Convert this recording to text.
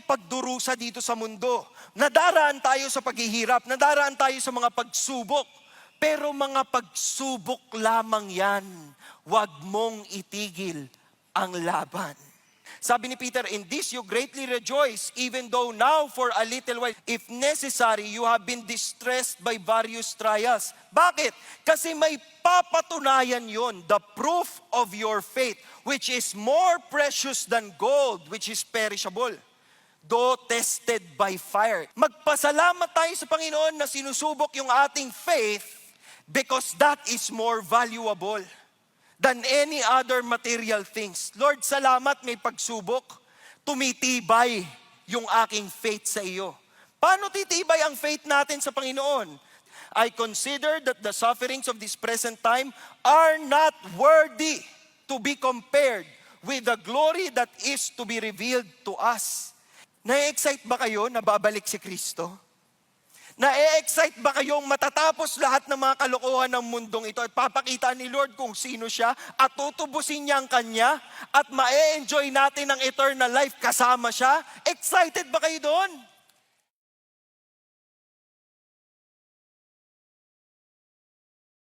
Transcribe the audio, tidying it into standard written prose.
pagdurusa dito sa mundo. Nadaraan tayo sa paghihirap, nadaraan tayo sa mga pagsubok. Pero mga pagsubok lamang yan. Huwag mong itigil ang laban. Sabi ni Peter, in this you greatly rejoice, even though now for a little while, if necessary, you have been distressed by various trials. Bakit? Kasi may papatunayan yon, the proof of your faith, which is more precious than gold, which is perishable, though tested by fire. Magpasalamat tayo sa Panginoon na sinusubok yung ating faith because that is more valuable than any other material things. Lord, salamat may pagsubok. Tumitibay yung aking faith sa iyo. Paano titibay ang faith natin sa Panginoon? I consider that the sufferings of this present time are not worthy to be compared with the glory that is to be revealed to us. Na-excite ba kayo na babalik si Kristo? Na-excite ba kayong matatapos lahat ng mga kalokohan ng mundong ito at papakita ni Lord kung sino siya at tutubusin niya ang Kanya at ma-enjoy natin ang eternal life kasama siya? Excited ba kayo doon?